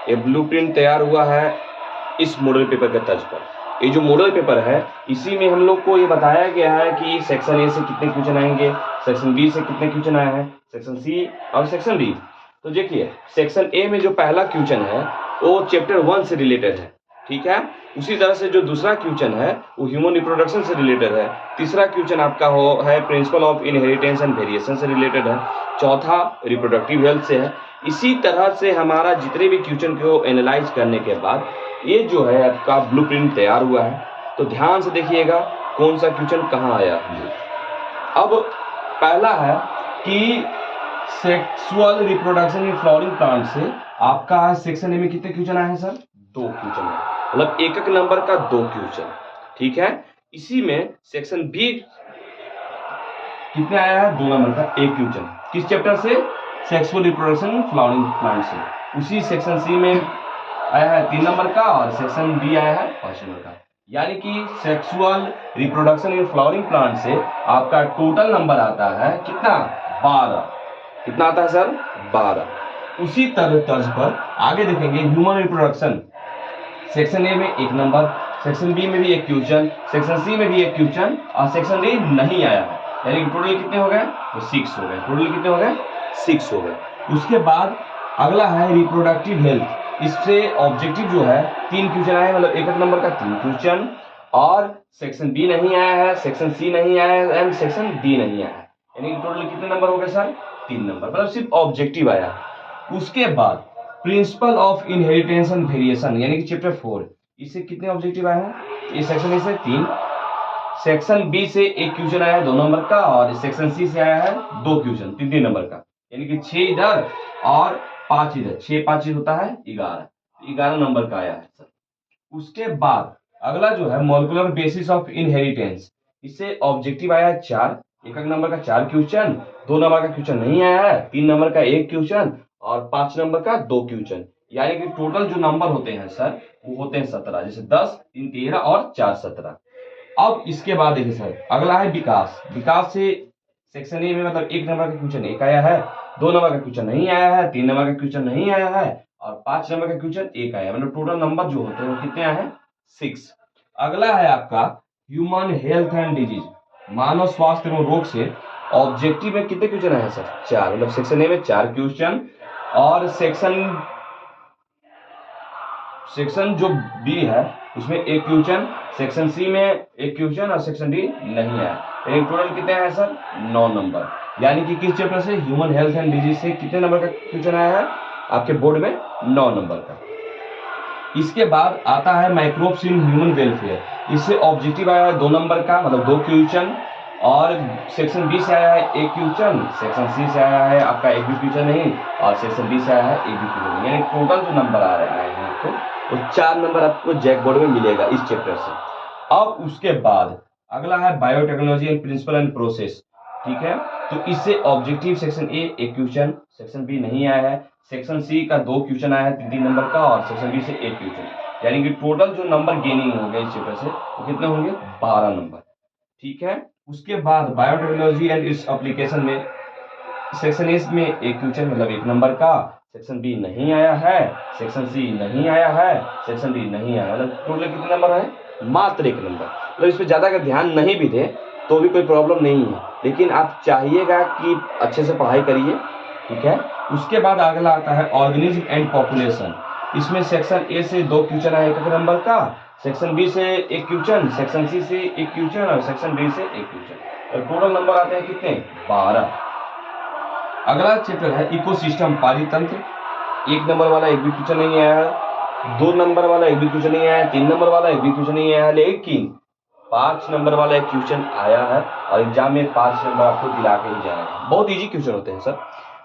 ये ब्लूप्रिंट तैयार हुआ है इस मॉडल पेपर के तर्ज पर। ये जो मॉडल पेपर है इसी में हम लोग को ये बताया गया है कि सेक्शन ए से कितने क्वेश्चन आएंगे, सेक्शन बी से कितने क्वेश्चन आए हैं, सेक्शन सी और सेक्शन डी। तो देखिए सेक्शन ए में जो पहला क्वेश्चन है वो चैप्टर 1 से रिलेटेड है, ठीक है। उसी तरह से जो दूसरा क्वेश्चन है वो ह्यूमन रिप्रोडक्शन से रिलेटेड है। तीसरा क्वेश्चन आपका है principle of inheritance and variation से रिलेटेड है। चौथा रिप्रोडक्टिव हेल्थ से है। इसी तरह से हमारा जितने भी क्वेश्चन को एनालाइज करने के बाद ये जो है आपका ब्लूप्रिंट तैयार हुआ है। तो ध्यान से देखिएगा कौन सा क्वेश्चन कहाँ आया है। अब पहला है कि sexual reproduction in flowering plant से आपका सेक्शन ए में कितने क्वेश्चन आए हैं सर? 2 क्वेश्चन है, मतलब एक नंबर का 2 क्वेश्चन, ठीक है। इसी में सेक्शन बी कितने आया है? 2 नंबर का 1 क्वेश्चन। किस चैप्टर से? Sexual reproduction in flowering plant से। उसी सेक्शन सी में आया है 3 नंबर का और सेक्शन बी आया है 5 नंबर का। यानी कि sexual reproduction in flowering plant से आपका टोटल नंबर आता है कितना? 12। कितना आता है सर? 12। उसी तर्ज पर आगे देखेंगे ह्यूमन रिप्रोडक्शन। सेक्शन ए में 1 नंबर, सेक्शन बी में भी 1 क्वेश्चन, सेक्शन सी में भी 1 क्वेश्चन और सेक्शन डी नहीं आया है। यानी कि टोटल कितने हो गए? तो 6 हो गए। टोटल कितने हो गए? 6 हो गए। उसके बाद अगला है रिप्रोडक्टिव हेल्थ। इससे ऑब्जेक्टिव जो है 3 क्वेश्चन आए, मतलब एक नंबर का 3 क्वेश्चन। और सेक्शन बी नहीं आया है, सेक्शन सी नहीं आया है एंड सेक्शन डी नहीं आया है। यानी कि टोटल कितने नंबर हो गए सर? 3 नंबर, मतलब सिर्फ ऑब्जेक्टिव आया। उसके बाद principle of inheritance and variation यानी कि चैप्टर 4, इससे कितने ऑब्जेक्टिव आए हैं? ये सेक्शन ए से 3, सेक्शन बी से 1 क्वेश्चन आया है 2 नंबर का और सेक्शन सी से आया है 2 क्वेश्चन 3 नंबर का। यानी कि 6 इधर और 5 इधर, 6 5 होता है 11 नंबर का आया है सर। उसके बाद अगला जो है मॉलिक्यूलर बेसिस ऑफ इनहेरिटेंस, इससे ऑब्जेक्टिव आया है 4, एक नंबर का 4 क्वेश्चन, 2 नंबर का क्वेश्चन नहीं आया है, 3 नंबर का 1 क्वेश्चन और 5 नंबर का 2 क्वेश्चन। यानी कि टोटल जो नंबर होते हैं सर वो होते हैं 17, जैसे 10 3 13 और 4 17। अब इसके बाद देखिए सर अगला है विकास। विकास से सेक्शन ए में मतलब 1 नंबर का क्वेश्चन 1 आया है, 2 नंबर का क्वेश्चन नहीं आया है, 3 नंबर का क्वेश्चन नहीं आया है और 5 नंबर का क्वेश्चन 1 आया है। मतलब टोटल नंबर जो होते हैं वो कितने आए हैं? 6। अगला है आपका ह्यूमन हेल्थ एंड डिजीज, मानव स्वास्थ्य एवं रोग से ऑब्जेक्टिव में कितने क्वेश्चन आए हैं सर? 4, मतलब सेक्शन ए में 4 क्वेश्चन और सेक्शन जो बी है उसमें 1 क्वेश्चन, सेक्शन सी में 1 क्वेश्चन और सेक्शन डी नहीं है। यानी टोटल कितने हैं सर? 9 नंबर। यानी कि किस चैप्टर से? ह्यूमन हेल्थ एंड डिजीज से कितने नंबर का क्वेश्चन आया है आपके बोर्ड में? 9 नंबर का। इसके बाद आता है माइक्रोब्स इन ह्यूमन वेलफेयर, इससे ऑब्जेक्टिव आया है 2 नंबर का, मतलब 2 क्वेश्चन और सेक्शन बी से आया है 1 क्वेश्चन, सेक्शन सी से आया है आपका 1 भी क्वेश्चन नहीं और सेक्शन डी से आया है 1 भी क्वेश्चन नहीं। यानी टोटल जो नंबर आ रहे हैं आपको वो 4 नंबर आपको जैक बोर्ड में मिलेगा इस चैप्टर से। अब उसके बाद अगला है biotechnology and principle and process, ठीक है। तो इससे objective section A 1 question, section B नहीं आया है, सेक्शन सी का 2 क्वेश्चन आया है 3 नंबर का और सेक्शन बी से 1 क्वेश्चन। यानी कि टोटल जो नंबर गेनिंग होंगे इस चैप्टर से वो कितने होंगे? 12 नंबर, ठीक है। उसके बाद बायोटेक्नोलॉजी एंड इट्स एप्लीकेशन में सेक्शन ए में 1 क्वेश्चन, मतलब 1 नंबर का, सेक्शन बी नहीं आया है, सेक्शन सी नहीं आया है, सेक्शन डी नहीं आया, मतलब टोटल कितने नंबर है? मात्र 1 नंबर। मतलब इस पर ज्यादा अगर ध्यान नहीं भी दे तो भी कोई प्रॉब्लम नहीं है, लेकिन आप चाहिएगा कि अच्छे से पढ़ाई करिए, ठीक है। उसके बाद अगला आता है ऑर्गेनिज्म एंड पॉपुलेशन। इसमें सेक्शन ए से 2 क्वेश्चन आए 1 नंबर का, सेक्शन बी से 1 क्वेश्चन, सेक्शन सी से 1 क्वेश्चन और सेक्शन डी से 1 क्वेश्चन। और टोटल नंबर आते हैं कितने? 12। अगला चैप्टर है इकोसिस्टम, पारितंत्र। 1 नंबर वाला 1 भी क्वेश्चन नहीं आया है, 2 नंबर वाला 1 भी क्वेश्चन नहीं आया है, 3 नंबर वाला 1 भी क्वेश्चन नहीं आया है, लेकिन 5 नंबर वाला 1 क्वेश्चन आया है और एग्जाम में 5 नंबर आपको दिला के ही जाएगा। बहुत इजी क्वेश्चन होते हैं सर।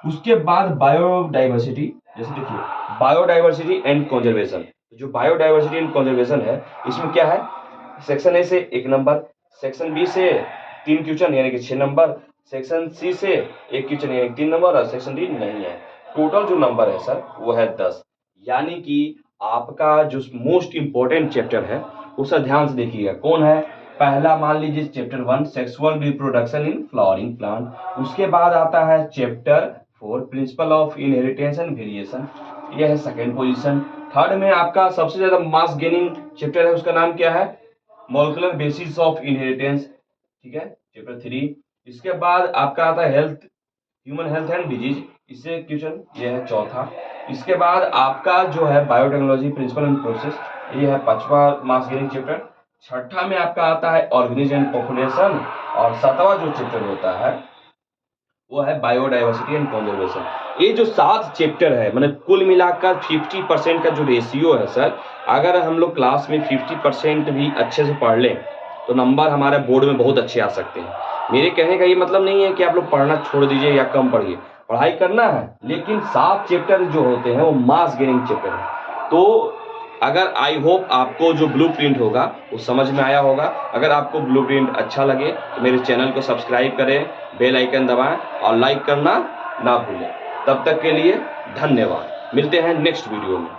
उसके बाद बायोडाइवर्सिटी, जैसे देखिए बायोडाइवर्सिटी एंड कंजर्वेशन। जो बायोडाइवर्सिटी एंड कंजर्वेशन है इसमें क्या है? सेक्शन ए से 1 नंबर, सेक्शन बी से 3 क्वेश्चन यानी कि 6 नंबर, सेक्शन सी से 1 क्वेश्चन यानी 3 नंबर और सेक्शन डी नहीं है। टोटल जो नंबर है सर वो है 10। यानी कि आपका जो मोस्ट इंपोर्टेंट चैप्टर है उसका ध्यान से देखिएगा कौन है। पहला मान लीजिए chapter 1 sexual reproduction in flowering plant. उसके बाद आता है chapter 4 principle of inheritance and variation. यह है सेकंड पोजीशन। थर्ड में आपका सबसे ज्यादा मास गेनिंग चैप्टर है, उसका नाम क्या है? मॉलिक्यूलर बेसिस ऑफ इनहेरिटेंस, ठीक है, चैप्टर 3। इसके बाद आपका आता है health, human health and disease, इससे क्वेश्चन ये है चौथा। इसके बाद आपका जो है बायोटेक्नोलॉजी प्रिंसिपल एंड प्रोसेस, ये है 5वां मास गेनिंग चैप्टर। छठा में आपका आता है ऑर्गेनिज्म एंड पॉपुलेशन, और 7वां जो चैप्टर होता है वो है बायोडाइवर्सिटी एंड कंजर्वेशन। ये जो 7 चैप्टर है, मतलब कुल मिलाकर 50% का जो रेशियो है सर, अगर हम लोग क्लास में 50% भी अच्छे से पढ़ लें तो नंबर हमारे बोर्ड में बहुत अच्छे आ सकते हैं। मेरे कहने का ये मतलब नहीं है कि आप लोग पढ़ना छोड़ दीजिए या कम पढ़िए, पढ़ाई करना है, लेकिन 7 चैप्टर जो होते हैं वो मास गेनिंग चैप्टर है। तो अगर आई होप आपको जो ब्लूप्रिंट होगा वो समझ में आया होगा। अगर आपको ब्लूप्रिंट अच्छा लगे तो मेरे चैनल को सब्सक्राइब करें, बेल आइकन दबाएं और लाइक करना ना भूलें। तब तक के लिए धन्यवाद, मिलते हैं नेक्स्ट वीडियो में।